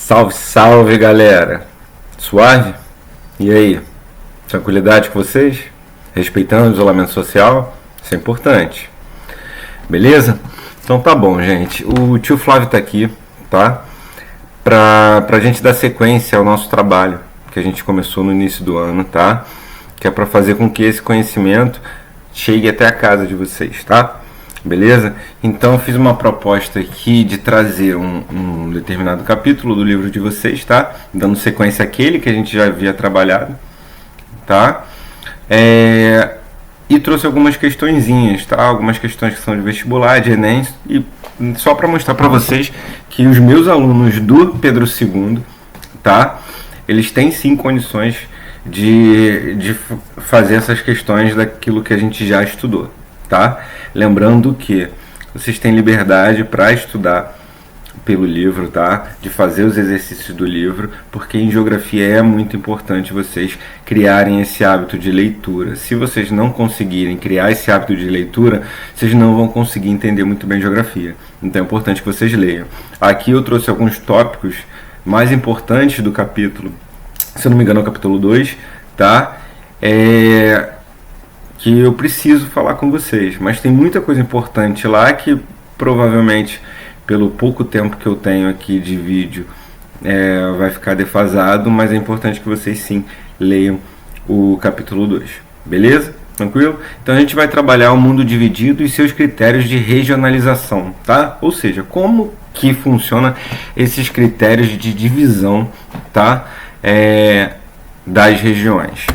Salve, salve, galera! Suave? E aí? Tranquilidade com vocês? Respeitando o isolamento social? Isso é importante. Beleza? Então tá bom, gente. O tio Flávio tá aqui, tá? Pra gente dar sequência ao nosso trabalho que a gente começou no início do ano, tá? Que é pra fazer com que esse conhecimento chegue até a casa de vocês, tá? Beleza? Então eu fiz uma proposta aqui de trazer um determinado capítulo do livro de vocês, tá? Dando sequência àquele que a gente já havia trabalhado, tá? E trouxe algumas questõezinhas, tá? Algumas questões que são de vestibular, de Enem, e só para mostrar para vocês que os meus alunos do Pedro II, tá? Eles têm sim condições de fazer essas questões daquilo que a gente já estudou, tá? Lembrando que vocês têm liberdade para estudar pelo livro, tá? De fazer os exercícios do livro, porque em geografia é muito importante vocês criarem esse hábito de leitura. Se vocês não conseguirem criar esse hábito de leitura, vocês não vão conseguir entender muito bem geografia. Então é importante que vocês leiam. Aqui eu trouxe alguns tópicos mais importantes do capítulo, se eu não me engano é o capítulo 2, tá? Que eu preciso falar com vocês, mas tem muita coisa importante lá que provavelmente pelo pouco tempo que eu tenho aqui de vídeo vai ficar defasado, mas é importante que vocês sim leiam o capítulo 2, beleza? Tranquilo? Então a gente vai trabalhar o mundo dividido e seus critérios de regionalização, tá? Ou seja, como que funciona esses critérios de divisão, tá? Das regiões,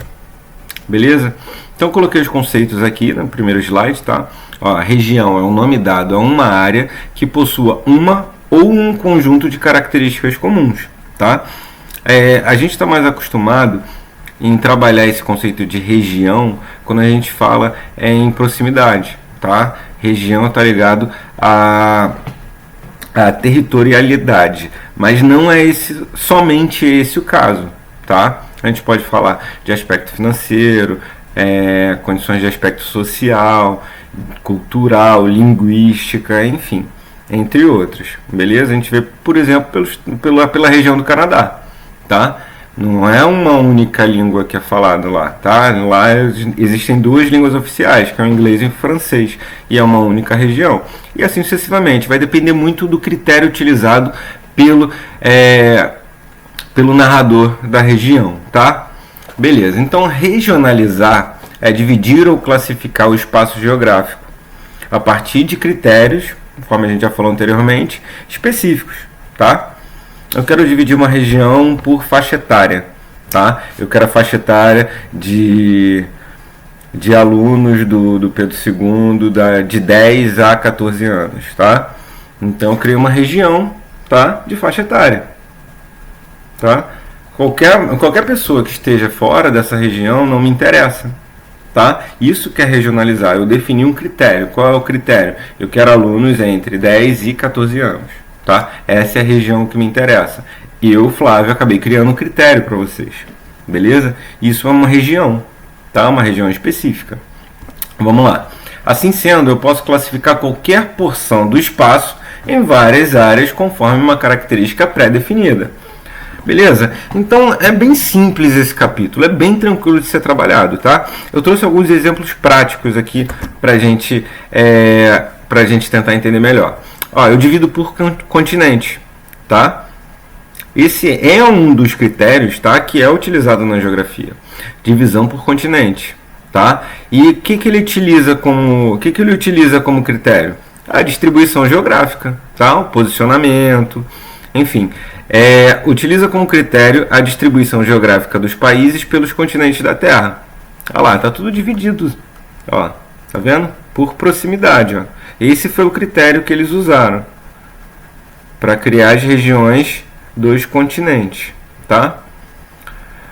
beleza? Então eu coloquei os conceitos aqui no primeiro slide, tá? Ó, a região é um nome dado a uma área que possua uma ou um conjunto de características comuns, tá? A gente está mais acostumado em trabalhar esse conceito de região quando a gente fala em proximidade, tá? Região está ligado a territorialidade, mas não é somente esse o caso, tá? A gente pode falar de aspecto financeiro, condições de aspecto social, cultural, linguística, enfim, entre outros, beleza? A gente vê, por exemplo, pela região do Canadá, tá? Não é uma única língua que é falada lá, tá? Lá existem duas línguas oficiais, que é o inglês e o francês, e é uma única região. E assim sucessivamente, vai depender muito do critério utilizado pelo narrador da região, tá? Beleza, então regionalizar é dividir ou classificar o espaço geográfico a partir de critérios, conforme a gente já falou anteriormente, específicos, tá? Eu quero dividir uma região por faixa etária, tá? Eu quero a faixa etária de alunos do Pedro II de 10 a 14 anos, tá? Então eu criei uma região, tá? De faixa etária, tá? Qualquer pessoa que esteja fora dessa região não me interessa, tá? Isso que é regionalizar. Eu defini um critério. Qual é o critério? Eu quero alunos entre 10 e 14 anos, tá? Essa é a região que me interessa. Eu, Flávio, acabei criando um critério para vocês, beleza? Isso é uma região, tá? Uma região específica. Vamos lá. Assim sendo, eu posso classificar qualquer porção do espaço em várias áreas conforme uma característica pré-definida. Beleza? Então é bem simples esse capítulo, é bem tranquilo de ser trabalhado, tá? Eu trouxe alguns exemplos práticos aqui pra gente tentar entender melhor. Ó, eu divido por continente, tá? Esse é um dos critérios, tá? Que é utilizado na geografia. Divisão por continente, tá? E o que ele utiliza como critério? A distribuição geográfica, tá? O posicionamento, enfim. Utiliza como critério a distribuição geográfica dos países pelos continentes da Terra. Olha lá, tá tudo dividido. Ó, tá vendo? Por proximidade. Ó. Esse foi o critério que eles usaram para criar as regiões dos continentes, tá?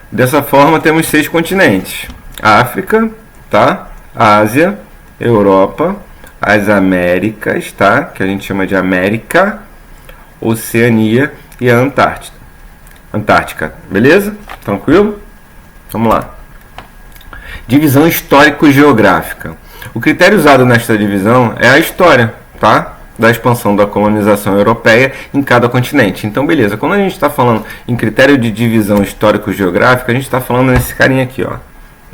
Dessa forma temos 6 continentes: África, tá? Ásia, Europa, as Américas, tá? Que a gente chama de América, Oceania e a Antártica, beleza? Tranquilo? Vamos lá. Divisão histórico-geográfica. O critério usado nesta divisão é a história, tá? da expansão da colonização europeia em cada continente. Então, beleza, quando a gente está falando em critério de divisão histórico-geográfica, a gente está falando nesse carinha aqui, ó,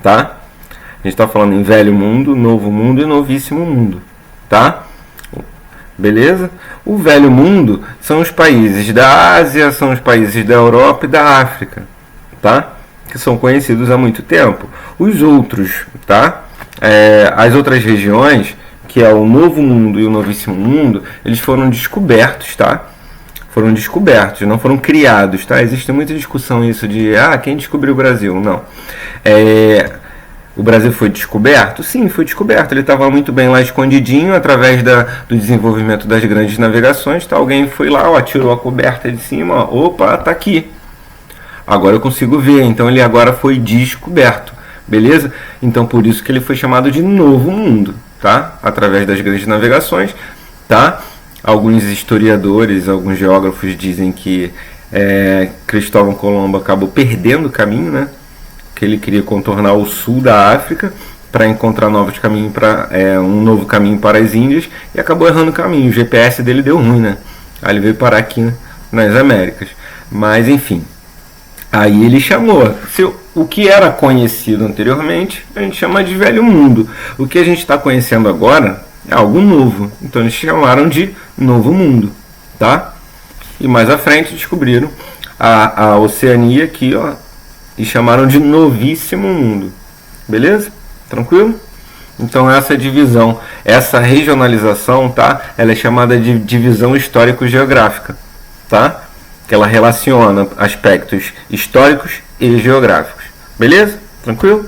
tá? A gente está falando em Velho Mundo, Novo Mundo e Novíssimo Mundo, tá? Beleza? O Velho Mundo são os países da Ásia, são os países da Europa e da África, tá? Que são conhecidos há muito tempo. Os outros, tá? As outras regiões, que é o Novo Mundo e o Novíssimo Mundo, eles foram descobertos, tá? Foram descobertos, não foram criados, tá? Existe muita discussão isso de, quem descobriu o Brasil? Não. O Brasil foi descoberto? Sim, foi descoberto. Ele estava muito bem lá escondidinho, através do desenvolvimento das grandes navegações, tá? Alguém foi lá, ó, tirou a coberta de cima, ó, opa, tá aqui. Agora eu consigo ver, então ele agora foi descoberto, beleza? Então por isso que ele foi chamado de Novo Mundo, tá? Através das grandes navegações, tá? Alguns historiadores, alguns geógrafos dizem que Cristóvão Colombo acabou perdendo o caminho, né? Que ele queria contornar o sul da África para encontrar novos caminhos um novo caminho para as Índias e acabou errando o caminho. O GPS dele deu ruim, né? Aí ele veio parar aqui nas Américas. Mas enfim, aí ele chamou o que era conhecido anteriormente, a gente chama de Velho Mundo. O que a gente está conhecendo agora é algo novo, então eles chamaram de Novo Mundo, tá? E mais à frente descobriram a Oceania aqui, ó, e chamaram de Novíssimo Mundo, beleza? Tranquilo? Então essa divisão, essa regionalização, tá? Ela é chamada de divisão histórico-geográfica, tá? Que ela relaciona aspectos históricos e geográficos. Beleza? Tranquilo?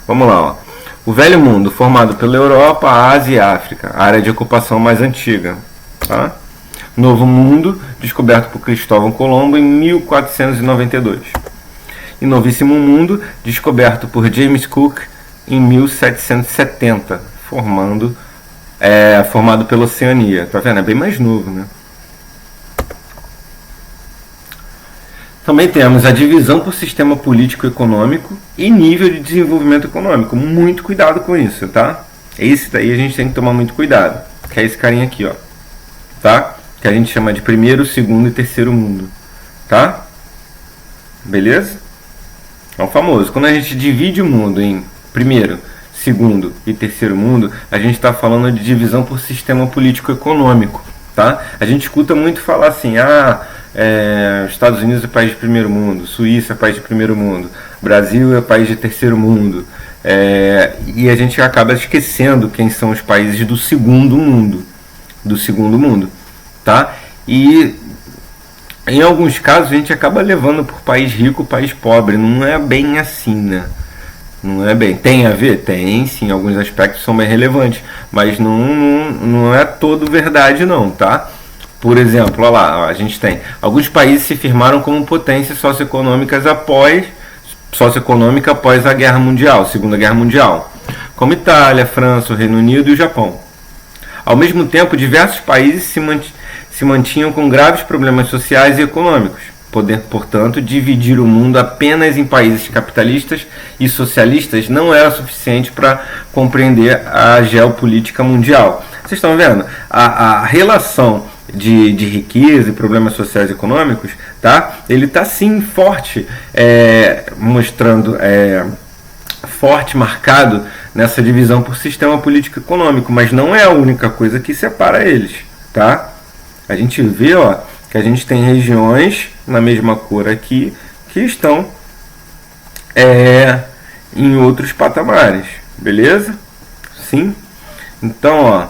Vamos lá, ó. O Velho Mundo, formado pela Europa, Ásia e África, a área de ocupação mais antiga. Tá? Novo Mundo, descoberto por Cristóvão Colombo em 1492. E Novíssimo Mundo, descoberto por James Cook em 1770, formado pela Oceania. Tá vendo? É bem mais novo, né? Também temos a divisão por sistema político-econômico e nível de desenvolvimento econômico. Muito cuidado com isso, tá? Esse daí a gente tem que tomar muito cuidado. Que é esse carinha aqui, ó. Tá? Que a gente chama de primeiro, segundo e terceiro mundo. Tá? Beleza? É o famoso. Quando a gente divide o mundo em primeiro, segundo e terceiro mundo, a gente está falando de divisão por sistema político-econômico. Tá? A gente escuta muito falar assim, Estados Unidos é país de primeiro mundo, Suíça é país de primeiro mundo, Brasil é país de terceiro mundo, e a gente acaba esquecendo quem são os países do segundo mundo, tá? E em alguns casos a gente acaba levando por país rico, país pobre, não é bem assim, né? Não é bem, tem a ver? Tem sim, alguns aspectos são bem relevantes, mas não é todo verdade não, tá? Por exemplo, olha lá, a gente tem alguns países se firmaram como potências socioeconômicas após a Guerra Mundial, Segunda Guerra Mundial, como Itália, França, o Reino Unido e o Japão. Ao mesmo tempo, diversos países se mantinham com graves problemas sociais e econômicos, podendo, portanto, dividir o mundo apenas em países capitalistas e socialistas não era suficiente para compreender a geopolítica mundial. Vocês estão vendo? A relação de riqueza e problemas sociais e econômicos, tá? Ele está sim forte, mostrando forte, marcado nessa divisão por sistema político econômico, mas não é a única coisa que separa eles, tá? A gente vê, ó, que a gente tem regiões na mesma cor aqui que estão em outros patamares, beleza? Sim? Então, ó,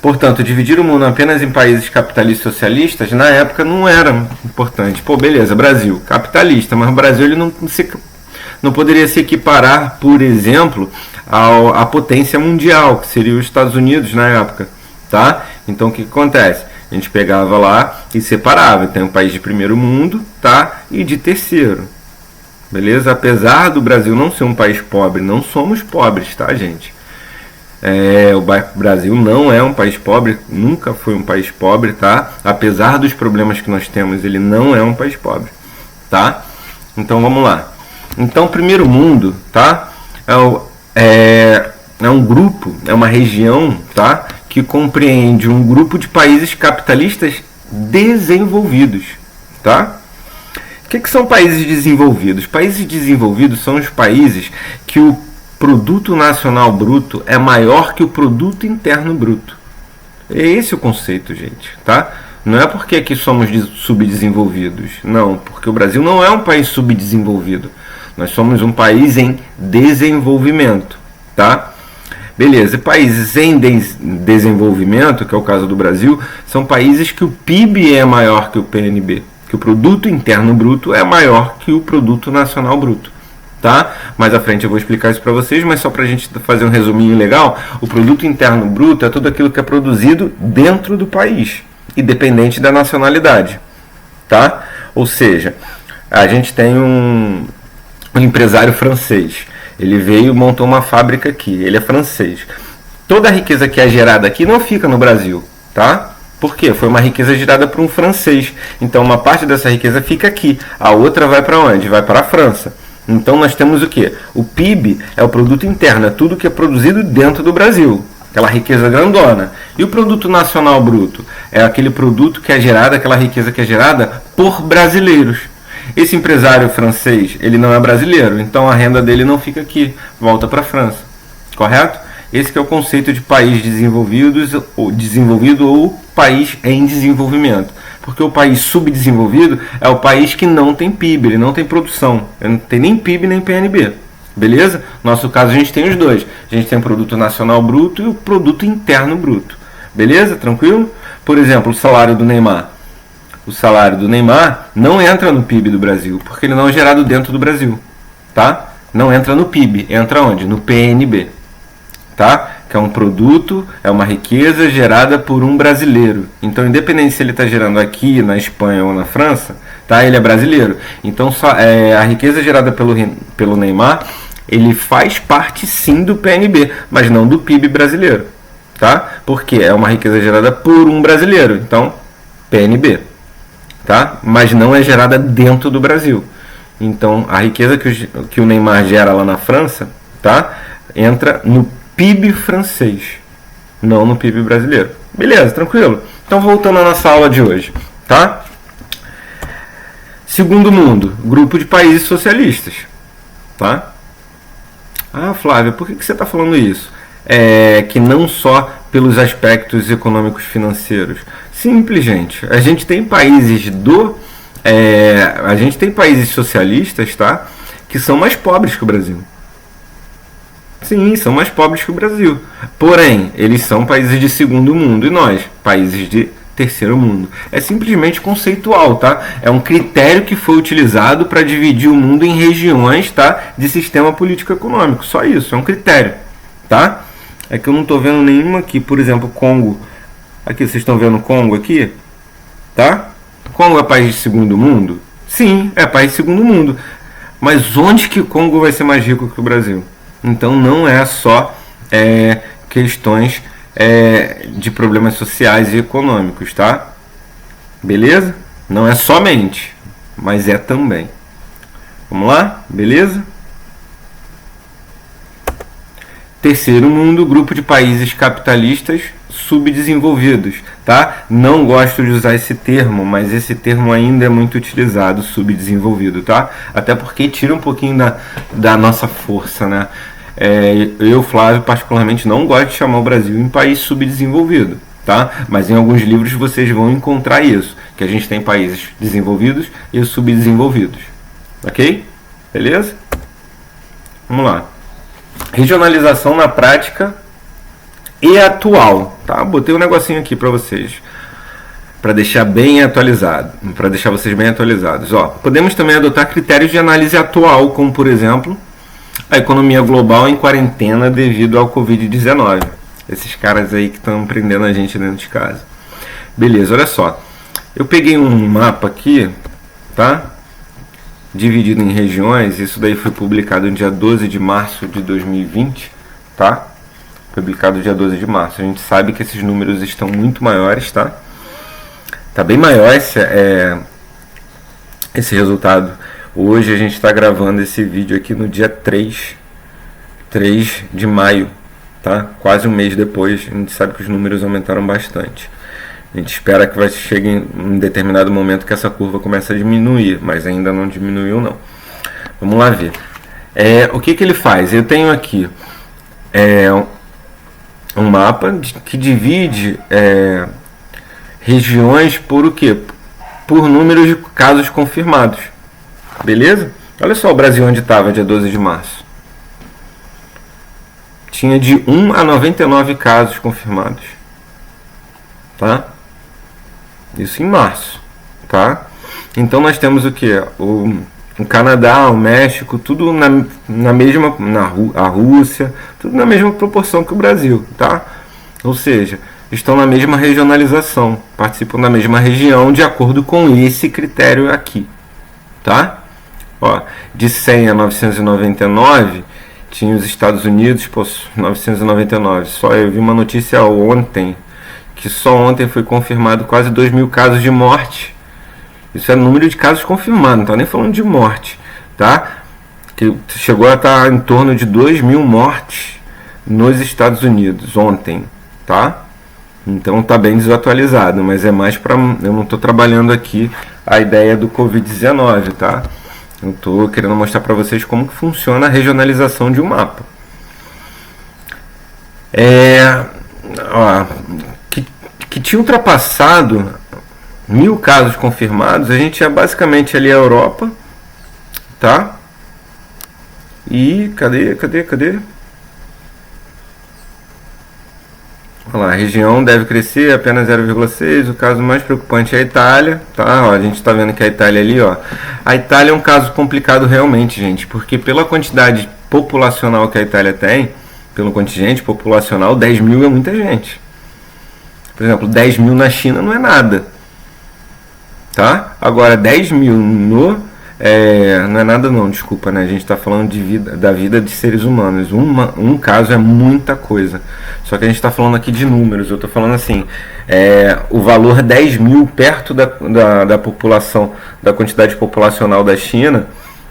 portanto, dividir o mundo apenas em países capitalistas e socialistas, na época não era importante. Pô, beleza, Brasil, capitalista, mas o Brasil ele não poderia se equiparar, por exemplo, à potência mundial, que seria os Estados Unidos na época, tá? Então, o que acontece? A gente pegava lá e separava. Tem um país de primeiro mundo, tá? E de terceiro, beleza? Apesar do Brasil não ser um país pobre, não somos pobres, tá, gente? O Brasil não é um país pobre, nunca foi um país pobre, tá? Apesar dos problemas que nós temos, ele não é um país pobre, tá? Então vamos lá. Então, primeiro mundo, tá? É um grupo, é uma região, tá? que compreende um grupo de países capitalistas desenvolvidos, tá? O que são países desenvolvidos? Países desenvolvidos são os países que o produto nacional bruto é maior que o produto interno bruto. É esse o conceito, gente, tá? Não é porque aqui somos subdesenvolvidos, não, porque o Brasil não é um país subdesenvolvido. Nós somos um país em desenvolvimento, tá? Beleza, e países em desenvolvimento, que é o caso do Brasil, são países que o PIB é maior que o PNB, que o produto interno bruto é maior que o produto nacional bruto, tá? Mais à frente eu vou explicar isso para vocês, mas só para a gente fazer um resuminho legal, o produto interno bruto é tudo aquilo que é produzido dentro do país, independente da nacionalidade, tá? Ou seja, a gente tem um empresário francês, ele veio e montou uma fábrica aqui, ele é francês. Toda a riqueza que é gerada aqui não fica no Brasil, tá? Por quê? Foi uma riqueza gerada por um francês. Então uma parte dessa riqueza fica aqui, a outra vai para onde? Vai para a França. Então nós temos o quê? O PIB é o produto interno, é tudo que é produzido dentro do Brasil, aquela riqueza grandona. E o produto nacional bruto é aquele produto que é gerado, aquela riqueza que é gerada por brasileiros. Esse empresário francês, ele não é brasileiro, então a renda dele não fica aqui, volta para a França, correto? Esse que é o conceito de país desenvolvido ou país em desenvolvimento. Porque o país subdesenvolvido é o país que não tem PIB, ele não tem produção, ele não tem nem PIB nem PNB. Beleza? No nosso caso a gente tem os dois. A gente tem o produto nacional bruto e o produto interno bruto. Beleza? Tranquilo? Por exemplo, o salário do Neymar. O salário do Neymar não entra no PIB do Brasil, porque ele não é gerado dentro do Brasil, tá? Não entra no PIB, entra onde? No PNB, tá? Que é um produto, é uma riqueza gerada por um brasileiro. Então, independente se ele está gerando aqui, na Espanha ou na França, tá? Ele é brasileiro. Então, a riqueza gerada pelo Neymar, ele faz parte sim do PNB, mas não do PIB brasileiro, tá? Porque é uma riqueza gerada por um brasileiro, então PNB. Tá? Mas não é gerada dentro do Brasil. Então a riqueza que o Neymar gera lá na França, tá? Entra no PIB francês, não no PIB brasileiro. Beleza, tranquilo? Então voltando à nossa aula de hoje, tá? Segundo mundo, grupo de países socialistas, tá? Ah, Flávia, por que você está falando isso? Que não só pelos aspectos econômicos financeiros. Simples, gente. A gente tem países a gente tem países socialistas, tá? Que são mais pobres que o Brasil. Sim, são mais pobres que o Brasil. Porém, eles são países de segundo mundo e nós, países de terceiro mundo. É simplesmente conceitual, tá? É um critério que foi utilizado para dividir o mundo em regiões, tá? De sistema político-econômico. Só isso, é um critério, tá? É que eu não estou vendo nenhuma aqui, por exemplo, Congo. Aqui, vocês estão vendo Congo aqui? Tá? Congo é país de segundo mundo? Sim, é país de segundo mundo. Mas onde que Congo vai ser mais rico que o Brasil? Então não é só questões de problemas sociais e econômicos, tá? Beleza? Não é somente, mas é também. Vamos lá? Beleza? Terceiro mundo, grupo de países capitalistas subdesenvolvidos, tá? Não gosto de usar esse termo, mas esse termo ainda é muito utilizado, subdesenvolvido, tá? Até porque tira um pouquinho da nossa força, né? Eu, Flávio, particularmente não gosto de chamar o Brasil em país subdesenvolvido, tá? Mas em alguns livros vocês vão encontrar isso, que a gente tem países desenvolvidos e subdesenvolvidos, ok? Beleza? Vamos lá. Regionalização na prática e atual, tá? Botei um negocinho aqui para vocês, para deixar bem atualizado, para deixar vocês bem atualizados. Ó, podemos também adotar critérios de análise atual, como por exemplo, a economia global em quarentena devido ao Covid-19. Esses caras aí que estão prendendo a gente dentro de casa. Beleza, olha só. Eu peguei um mapa aqui, tá? Dividido em regiões, isso daí foi publicado no dia 12 de março de 2020, tá? Publicado dia 12 de março. A gente sabe que esses números estão muito maiores, tá? Tá bem maior esse resultado. Hoje a gente está gravando esse vídeo aqui no dia 3 de maio tá? Quase um mês depois, a gente sabe que os números aumentaram bastante. A gente espera que vai chegar em um determinado momento que essa curva comece a diminuir, mas ainda não diminuiu não. Vamos lá ver. O que ele faz? Eu tenho aqui um mapa que divide regiões por o quê? Por números de casos confirmados. Beleza? Olha só o Brasil onde estava dia 12 de março. Tinha de 1 a 99 casos confirmados. Tá? Isso em março. Tá? Então nós temos o que? O Canadá, o México, tudo na mesma, a Rússia, tudo na mesma proporção que o Brasil, tá? Ou seja, estão na mesma regionalização, participam da mesma região de acordo com esse critério aqui, tá? Ó, de 100 a 999 tinha os Estados Unidos, 999. Só eu vi uma notícia ontem que só ontem foi confirmado quase 2.000 casos de morte. Isso é número de casos confirmados, não está nem falando de morte, tá? Que chegou a estar em torno de 2.000 mortes nos Estados Unidos ontem, tá? Então está bem desatualizado, mas é mais para... Eu não estou trabalhando aqui a ideia do Covid-19, tá? Eu estou querendo mostrar para vocês como que funciona a regionalização de um mapa. Que tinha ultrapassado 1.000 casos confirmados, a gente é basicamente ali a Europa, tá? E cadê? Olha lá, a região deve crescer apenas 0,6. O caso mais preocupante é a Itália, tá? Ó, a gente está vendo que a Itália ali, ó. A Itália é um caso complicado realmente, gente, porque pela quantidade populacional que a Itália tem, pelo contingente populacional, 10.000 é muita gente. Por exemplo, 10.000 na China não é nada, tá? Agora 10.000 não é nada não, desculpa, né? A gente está falando da vida de seres humanos. Um caso é muita coisa. Só que a gente está falando aqui de números. Eu estou falando assim, o valor 10.000 perto da população, da quantidade populacional da China,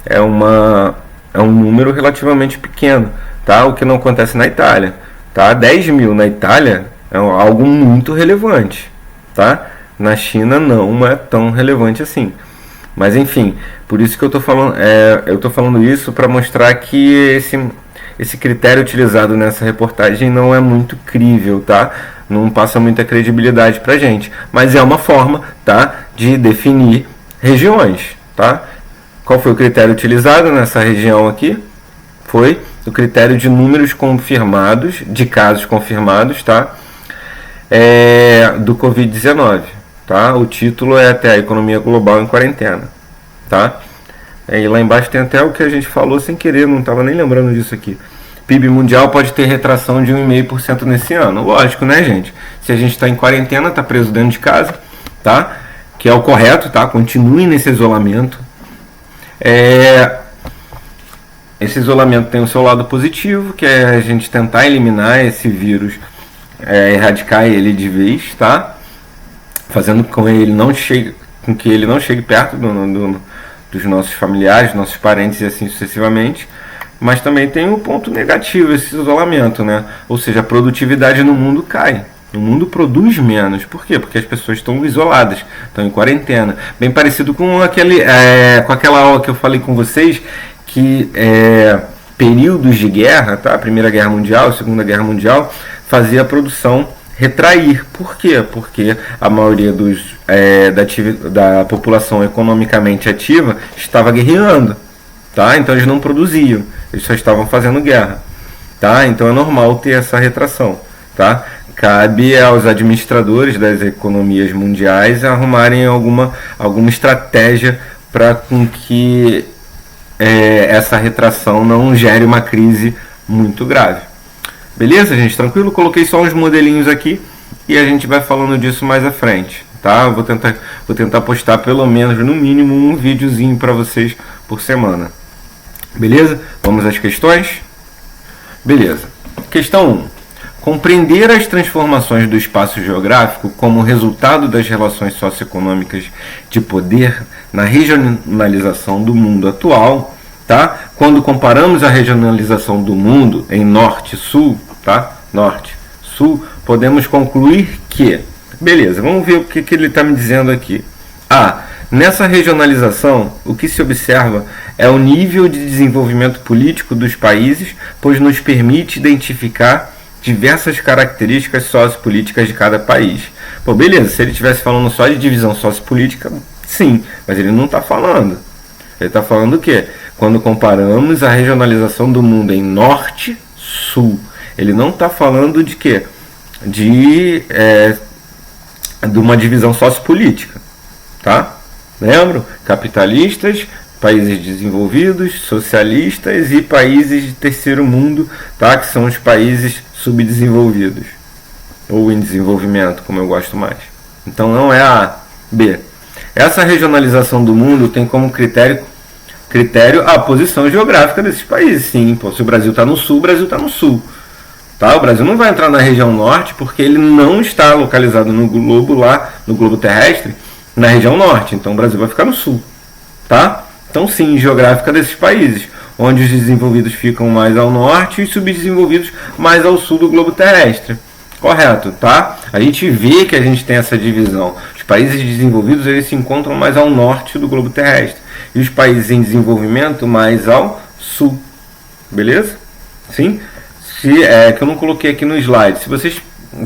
é um número relativamente pequeno, tá? O que não acontece na Itália, tá? 10.000 na Itália é algo muito relevante, tá? Na China não é tão relevante assim. Mas enfim, por isso que eu estou falando isso para mostrar que esse critério utilizado nessa reportagem não é muito crível, tá? Não passa muita credibilidade para gente, mas é uma forma, tá, de definir regiões, tá? Qual foi o critério utilizado nessa região aqui? Foi o critério de números confirmados, de casos confirmados, tá? Do Covid-19. Tá? O título é até a economia global em quarentena, tá? E lá embaixo tem até o que a gente falou sem querer, não estava nem lembrando disso aqui. PIB mundial pode ter retração de 1,5% nesse ano. Lógico, né, gente? Se a gente está em quarentena, está preso dentro de casa, tá? Que é o correto, tá? Continue nesse isolamento. Esse isolamento tem o seu lado positivo, que é a gente tentar eliminar esse vírus, erradicar ele de vez, tá? Fazendo com que ele não chegue perto dos nossos familiares, nossos parentes e assim sucessivamente. Mas também tem um ponto negativo esse isolamento, né? Ou seja, a produtividade no mundo cai. O mundo produz menos. Por quê? Porque as pessoas estão isoladas, estão em quarentena. Bem parecido com aquela aula que eu falei com vocês, que períodos de guerra, tá? Primeira Guerra Mundial, Segunda Guerra Mundial, fazia a produção retrair. Por quê? Porque a maioria da população economicamente ativa estava guerreando, tá? Então eles não produziam, eles só estavam fazendo guerra, tá? Então é normal ter essa retração, tá? Cabe aos administradores das economias mundiais arrumarem alguma estratégia para com que essa retração não gere uma crise muito grave. Beleza, gente? Tranquilo? Coloquei só uns modelinhos aqui e a gente vai falando disso mais à frente, tá? Eu vou tentar postar pelo menos, no mínimo, um videozinho para vocês por semana. Beleza? Vamos às questões? Beleza. Questão 1. Compreender as transformações do espaço geográfico como resultado das relações socioeconômicas de poder na regionalização do mundo atual, tá? Quando comparamos a regionalização do mundo em norte e sul, tá? norte, sul, podemos concluir que... Beleza, vamos ver o que ele está me dizendo aqui. Nessa regionalização, o que se observa é o nível de desenvolvimento político dos países, pois nos permite identificar diversas características sociopolíticas de cada país. Pô, beleza, se ele estivesse falando só de divisão sociopolítica, sim, mas ele não está falando. Ele está falando o quê? Quando comparamos a regionalização do mundo em norte, sul. Ele não está falando de quê? De uma divisão sociopolítica, tá? Lembram? Capitalistas, países desenvolvidos, socialistas e países de terceiro mundo, tá? Que são os países subdesenvolvidos ou em desenvolvimento, como eu gosto mais. Então não é A, B. Essa regionalização do mundo tem como critério a posição geográfica desses países. Sim, pô, se o Brasil está no sul, o Brasil está no sul. Tá? O Brasil não vai entrar na região norte porque ele não está localizado no globo lá, no globo terrestre, na região norte. Então o Brasil vai ficar no sul. Tá? Então sim, geográfica desses países, onde os desenvolvidos ficam mais ao norte e os subdesenvolvidos mais ao sul do globo terrestre. Correto, tá? A gente vê que a gente tem essa divisão. Os países desenvolvidos eles se encontram mais ao norte do globo terrestre e os países em desenvolvimento mais ao sul. Beleza? Sim? Que eu não coloquei aqui no slide. Se vocês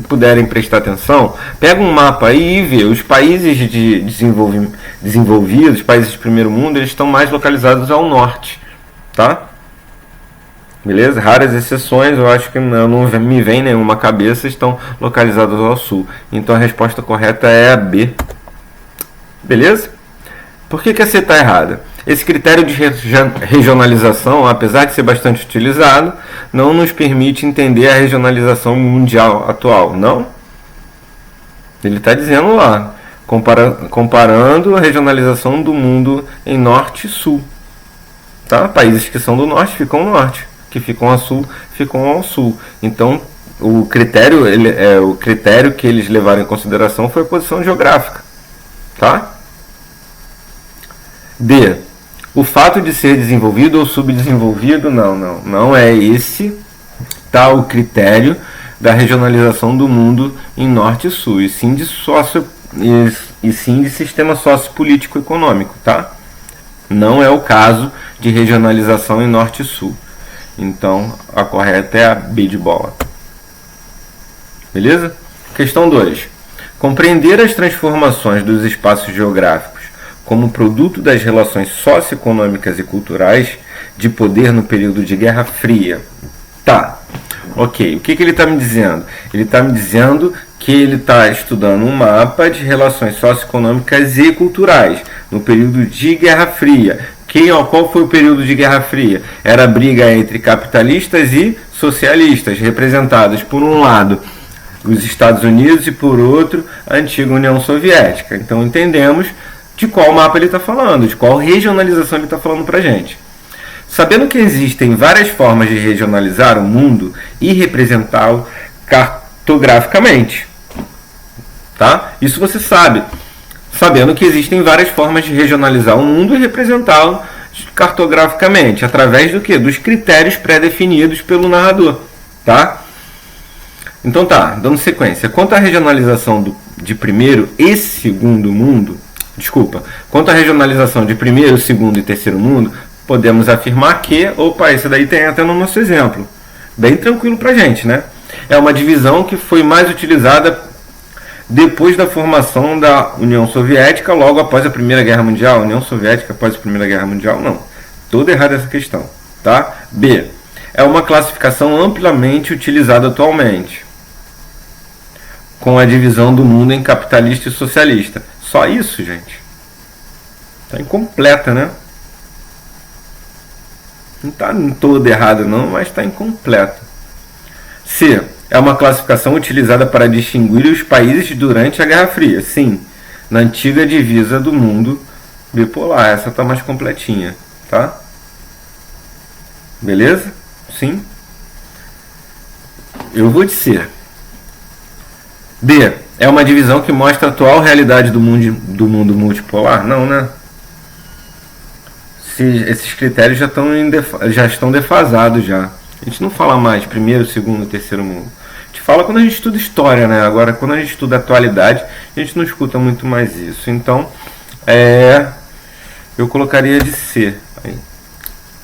puderem prestar atenção, pega um mapa aí e vê. Os países de desenvolvidos, os países de primeiro mundo, eles estão mais localizados ao norte, tá? Beleza? Raras exceções, eu acho que não me vem nenhuma cabeça, estão localizados ao sul. Então a resposta correta é a B. Beleza? Por que a C está errada? Esse critério de regionalização, apesar de ser bastante utilizado, não nos permite entender a regionalização mundial atual. Não? Ele está dizendo lá, comparando a regionalização do mundo em norte e sul. Tá? Países que são do norte ficam no norte, que ficam ao sul ficam ao sul. Então, o critério que eles levaram em consideração foi a posição geográfica. Tá? D. O fato de ser desenvolvido ou subdesenvolvido, não é esse o critério da regionalização do mundo em norte e sul, e sim de sistema sociopolítico econômico, tá? Não é o caso de regionalização em norte e sul. Então, a correta é a B de bola. Beleza? Questão 2. Compreender as transformações dos espaços geográficos como produto das relações socioeconômicas e culturais de poder no período de Guerra Fria. Tá, ok. O que ele está me dizendo? Ele está me dizendo que ele está estudando um mapa de relações socioeconômicas e culturais no período de Guerra Fria. Qual foi o período de Guerra Fria? Era a briga entre capitalistas e socialistas, representados por um lado os Estados Unidos e por outro a antiga União Soviética. Então entendemos de qual mapa ele está falando, de qual regionalização ele está falando para a gente. Sabendo que existem várias formas de regionalizar o mundo e representá-lo cartograficamente. Tá? Isso você sabe. Sabendo que existem várias formas de regionalizar o mundo e representá-lo cartograficamente. Através do quê? Dos critérios pré-definidos pelo narrador. Tá? Então tá, dando sequência. Quanto à regionalização de primeiro e segundo mundo, quanto à regionalização de primeiro, segundo e terceiro mundo, podemos afirmar que, esse daí tem até no nosso exemplo, bem tranquilo pra gente, né? É uma divisão que foi mais utilizada depois da formação da União Soviética, logo após a Primeira Guerra Mundial. União Soviética após a Primeira Guerra Mundial, não. Toda errada essa questão, tá? B. É uma classificação amplamente utilizada atualmente, com a divisão do mundo em capitalista e socialista. Só isso, gente. Está incompleta, né? Não está toda errada não, mas está incompleta. C. É uma classificação utilizada para distinguir os países durante a Guerra Fria. Sim, na antiga divisa do mundo bipolar. Essa está mais completinha, tá? Beleza? Sim. Eu vou de C. D. É uma divisão que mostra a atual realidade do mundo multipolar? Não, né? Esses critérios já estão defasados já. A gente não fala mais primeiro, segundo e terceiro mundo. fala quando a gente estuda história, né? Agora, quando a gente estuda atualidade, a gente não escuta muito mais isso. Então, eu colocaria de C.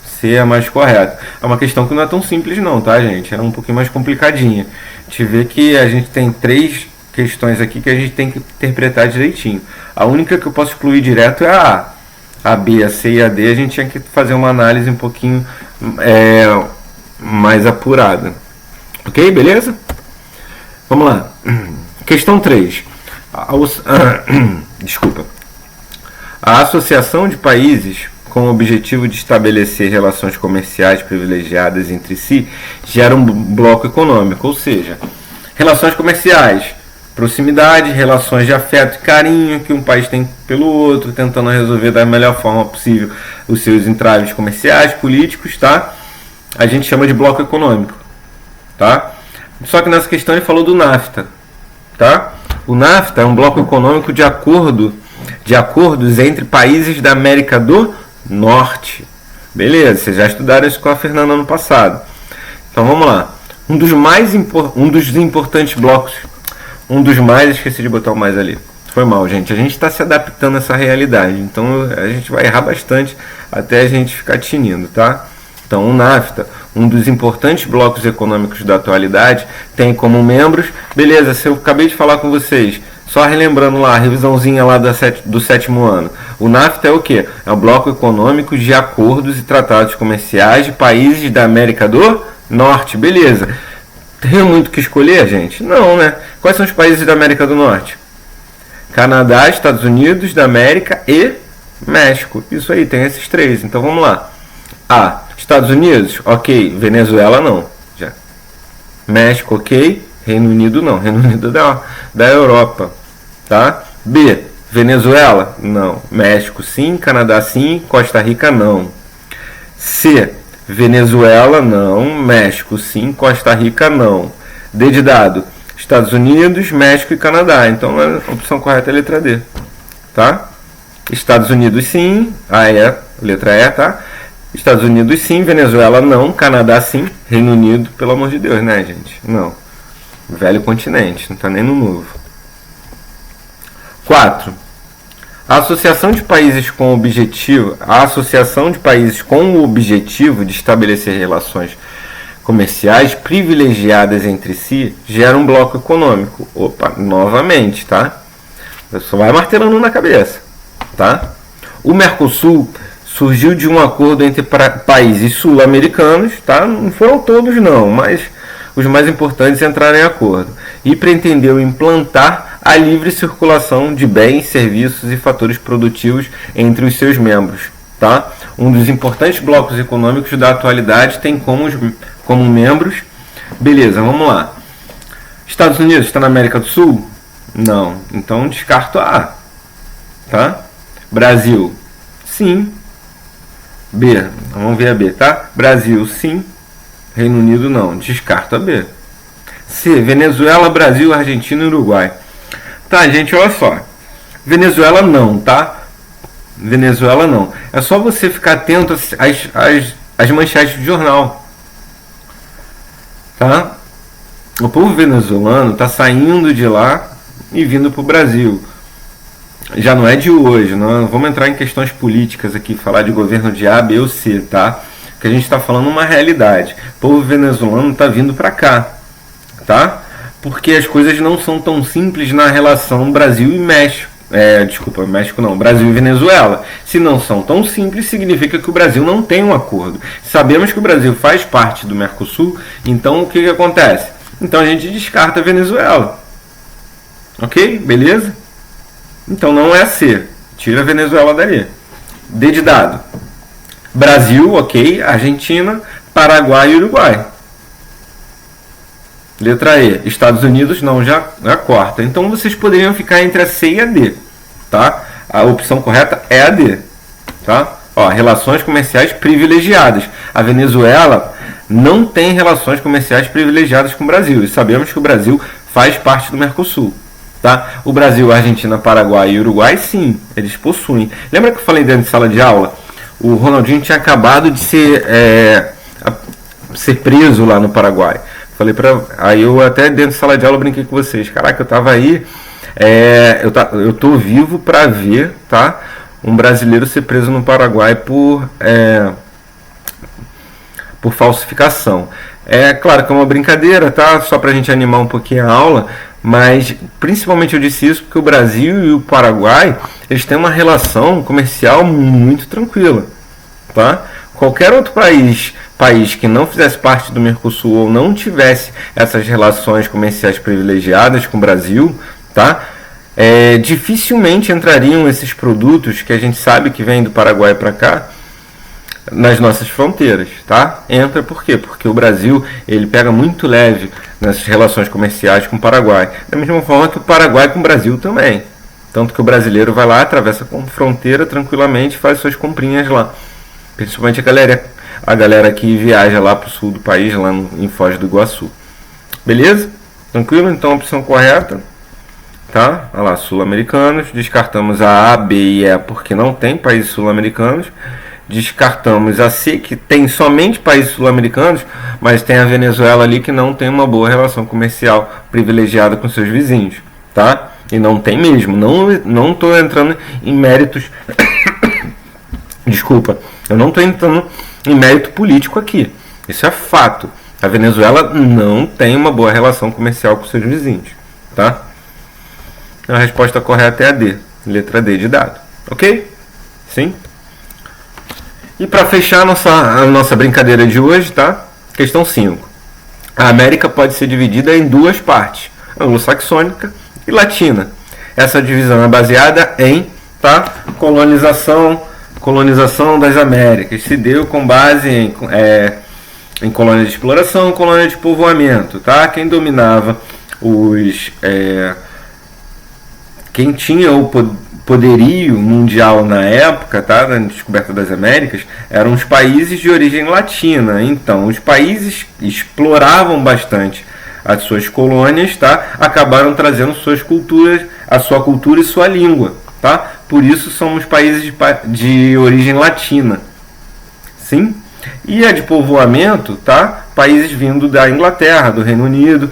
C é mais correto. É uma questão que não é tão simples não, tá, gente? É um pouquinho mais complicadinha. A gente vê que a gente tem 3 questões aqui que a gente tem que interpretar direitinho. A única que eu posso excluir direto é a A. A B, a C e a D a gente tinha que fazer uma análise um pouquinho mais apurada. Ok? Beleza? Vamos lá. Questão 3. Desculpa. A associação de países com o objetivo de estabelecer relações comerciais privilegiadas entre si gera um bloco econômico, ou seja, relações comerciais, proximidade, relações de afeto e carinho que um país tem pelo outro, tentando resolver da melhor forma possível os seus entraves comerciais, políticos, tá? A gente chama de bloco econômico, tá? Só que nessa questão ele falou do NAFTA, tá? O NAFTA é um bloco econômico de acordos entre países da América do Norte. Beleza, vocês já estudaram isso com a Fernanda ano passado. Então vamos lá. Um dos importantes blocos. Esqueci de botar o mais ali. Foi mal, gente. A gente está se adaptando a essa realidade. Então a gente vai errar bastante até a gente ficar tinindo, tá? Então o NAFTA, um dos importantes blocos econômicos da atualidade, tem como membros... Beleza, se eu acabei de falar com vocês... Só relembrando lá, a revisãozinha lá do 7º ano. O NAFTA é o quê? É o bloco econômico de acordos e tratados comerciais de países da América do Norte. Beleza. Tem muito o que escolher, gente? Não, né? Quais são os países da América do Norte? Canadá, Estados Unidos da América e México. Isso aí, tem esses 3. Então vamos lá. A. Estados Unidos, ok. Venezuela, não. Já. México, ok. Reino Unido, não. Reino Unido da Europa. Tá? B. Venezuela? Não. México, sim. Canadá, sim. Costa Rica, não. C. Venezuela, não. México, sim. Costa Rica, não. D de dado. Estados Unidos, México e Canadá. Então a opção correta é a letra D. Tá? Estados Unidos, sim. Letra E, tá? Estados Unidos, sim. Venezuela, não. Canadá, sim. Reino Unido, pelo amor de Deus, né, gente? Não. Velho continente, não está nem no novo. 4. A associação de países com o objetivo de estabelecer relações comerciais privilegiadas entre si gera um bloco econômico. Opa, novamente, tá? Só vai martelando na cabeça, tá? O Mercosul surgiu de um acordo entre países sul-americanos, tá? Não foram todos não, mas os mais importantes entraram em acordo, e pretendeu implantar a livre circulação de bens, serviços e fatores produtivos entre os seus membros. Tá? Um dos importantes blocos econômicos da atualidade tem como membros... Beleza, vamos lá. Estados Unidos está na América do Sul? Não. Então descarto a A. Tá? Brasil? Sim. B. Vamos ver a B, tá? Brasil, sim. Reino Unido não, descarta B. C. Venezuela, Brasil, Argentina e Uruguai. Tá, gente, olha só. Venezuela não, tá? Venezuela não. É só você ficar atento às manchetes de jornal. Tá? O povo venezuelano tá saindo de lá e vindo pro Brasil. Já não é de hoje, não vamos entrar em questões políticas aqui, falar de governo de A, B ou C, tá? Que a gente está falando uma realidade. O povo venezuelano está vindo para cá, tá? Porque as coisas não são tão simples na relação Brasil e México. México não, Brasil e Venezuela. Se não são tão simples, significa que o Brasil não tem um acordo. Sabemos que o Brasil faz parte do Mercosul, então o que acontece? Então a gente descarta a Venezuela. Ok? Beleza? Então não é C. Tira a Venezuela dali. D de dado. Brasil, ok. Argentina, Paraguai e Uruguai. Letra E. Estados Unidos, não, já corta. Então vocês poderiam ficar entre a C e a D. Tá? A opção correta é a D. Tá? Ó, relações comerciais privilegiadas. A Venezuela não tem relações comerciais privilegiadas com o Brasil. E sabemos que o Brasil faz parte do Mercosul. Tá? O Brasil, a Argentina, Paraguai e Uruguai, sim, eles possuem. Lembra que eu falei dentro de sala de aula? O Ronaldinho tinha acabado de ser preso lá no Paraguai. falei aí eu até dentro da sala de aula brinquei com vocês. Caraca, eu tava aí, eu tô vivo para ver, tá? Um brasileiro ser preso no Paraguai por falsificação. É claro que é uma brincadeira, tá? Só pra gente animar um pouquinho a aula, mas principalmente eu disse isso porque o Brasil e o Paraguai, eles têm uma relação comercial muito tranquila, tá? Qualquer outro país que não fizesse parte do Mercosul ou não tivesse essas relações comerciais privilegiadas com o Brasil, tá? Dificilmente entrariam esses produtos que a gente sabe que vêm do Paraguai para cá nas nossas fronteiras, tá? Entra por quê? Porque o Brasil, ele pega muito leve nessas relações comerciais com o Paraguai, da mesma forma que o Paraguai com o Brasil também. Tanto que o brasileiro vai lá, atravessa a fronteira tranquilamente e faz suas comprinhas lá. Principalmente a galera que viaja lá pro sul do país, lá em Foz do Iguaçu. Beleza? Tranquilo? Então a opção correta, tá? Olha lá, sul-americanos. Descartamos a A, B e E porque não tem países sul-americanos. Descartamos a C, que tem somente países sul-americanos, mas tem a Venezuela ali que não tem uma boa relação comercial privilegiada com seus vizinhos, tá? E não tem mesmo. Não estou entrando em méritos. Desculpa, eu não estou entrando em mérito político aqui. Isso é fato. A Venezuela não tem uma boa relação comercial com seus vizinhos, tá? A resposta correta é a D, letra D de dado. Ok? Sim? E para fechar a nossa brincadeira de hoje, tá? Questão 5. A América pode ser dividida em duas partes, anglo-saxônica e latina. Essa divisão é baseada em, tá? Colonização das Américas. Se deu com base em colônia de exploração, colônia de povoamento, tá? Quem dominava quem tinha o poderio mundial na época, tá, da descoberta das Américas, eram os países de origem latina. Então, os países exploravam bastante as suas colônias, tá, acabaram trazendo a sua cultura e sua língua, tá? Por isso somos países de origem latina. Sim? E a de povoamento, tá? Países vindo da Inglaterra, do Reino Unido,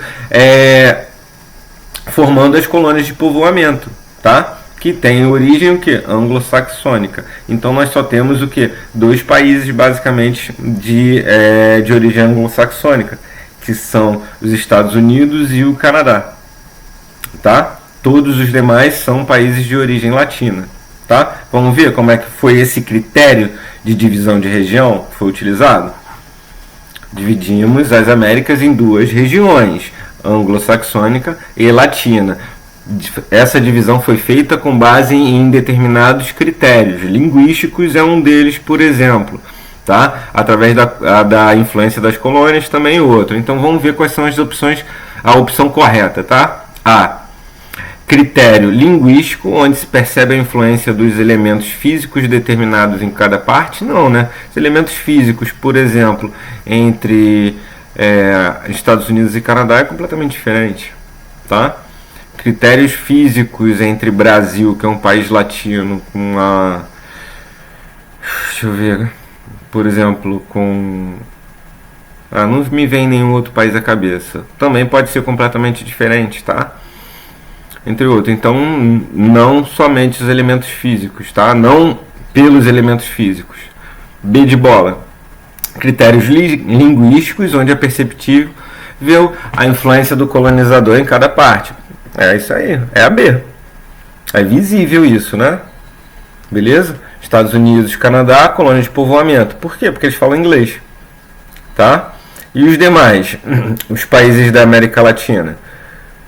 formando as colônias de povoamento, tá? Que tem origem o que? Anglo-saxônica. Então nós só temos o que? Dois países basicamente de origem anglo-saxônica, que são os Estados Unidos e o Canadá, tá? Todos os demais são países de origem latina, tá? Vamos ver como é que foi esse critério de divisão de região que foi utilizado? Dividimos as Américas em duas regiões, anglo-saxônica e latina. Essa divisão foi feita com base em determinados critérios. Linguísticos é um deles, por exemplo, tá? Através da influência das colônias também outro. Então vamos ver quais são as opções, a opção correta, tá? A. Critério linguístico, onde se percebe a influência dos elementos físicos determinados em cada parte? Não, né? Os elementos físicos, por exemplo, entre Estados Unidos e Canadá é completamente diferente, tá? Critérios físicos entre Brasil, que é um país latino, com a... Deixa eu ver. Por exemplo, com... não me vem nenhum outro país à cabeça. Também pode ser completamente diferente, tá? Entre outros. Então, não somente os elementos físicos, tá? Não pelos elementos físicos. B de bola. Critérios linguísticos, onde é perceptível a influência do colonizador em cada parte. É isso aí, é a B. É visível isso, né? Beleza? Estados Unidos, Canadá, colônia de povoamento. Por quê? Porque eles falam inglês, tá? E os demais, os países da América Latina?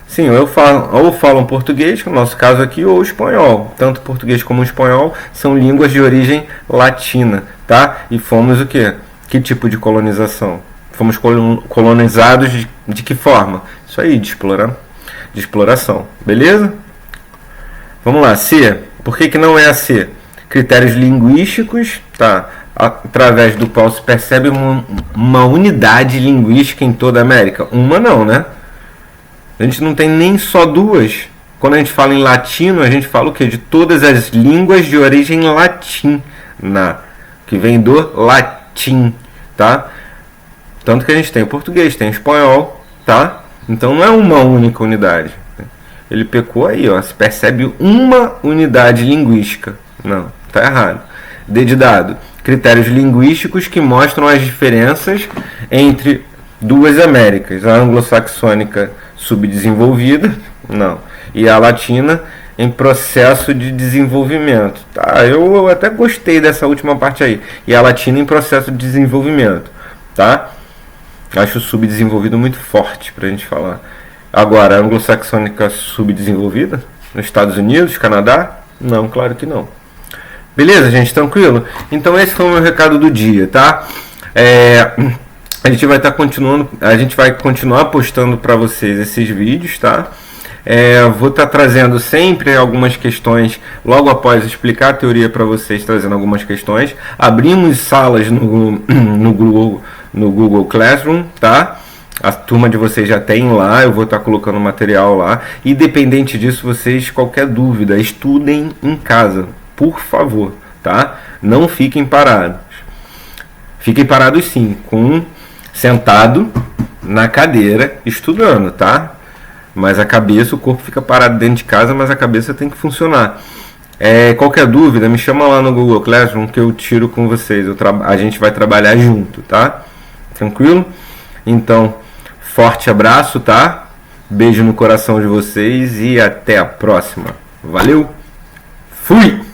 Sim, ou falam português, no nosso caso aqui, ou espanhol. Tanto português como espanhol são línguas de origem latina, tá? E fomos o quê? Que tipo de colonização? Fomos colonizados de que forma? Isso aí, de exploração. Beleza? Vamos lá, C. Por que não é a C? Critérios linguísticos, tá? Através do qual se percebe uma unidade linguística em toda a América. Uma não, né? A gente não tem nem só duas. Quando a gente fala em latino, a gente fala o quê? De todas as línguas de origem latina, que vem do latim, tá? Tanto que a gente tem o português, tem o espanhol, tá? Então não é uma única unidade. Ele pecou aí, ó. Se percebe uma unidade linguística. Não, tá errado. D de dado. Critérios linguísticos que mostram as diferenças entre duas Américas. A anglo-saxônica subdesenvolvida, não. E a latina em processo de desenvolvimento. Tá, eu até gostei dessa última parte aí. E a latina em processo de desenvolvimento, tá? Acho o subdesenvolvido muito forte pra gente falar. Agora, a anglo-saxônica subdesenvolvida? Nos Estados Unidos, Canadá? Não, claro que não. Beleza, gente? Tranquilo? Então esse foi o meu recado do dia, tá? A gente vai estar continuando, a gente vai continuar postando para vocês esses vídeos, tá? Vou estar trazendo sempre algumas questões logo após explicar a teoria para vocês, trazendo algumas questões. Abrimos salas no Google Classroom, tá? A turma de vocês já tem lá, eu vou estar colocando material lá. Independente disso, vocês, qualquer dúvida, estudem em casa, por favor, tá? Não fiquem parados. Fiquem parados sim, sentado na cadeira, estudando, tá? Mas a cabeça, o corpo fica parado dentro de casa, mas a cabeça tem que funcionar. Qualquer dúvida, me chama lá no Google Classroom que eu tiro com vocês. A gente vai trabalhar junto, tá? Tranquilo? Então, forte abraço, tá? Beijo no coração de vocês e até a próxima. Valeu! Fui!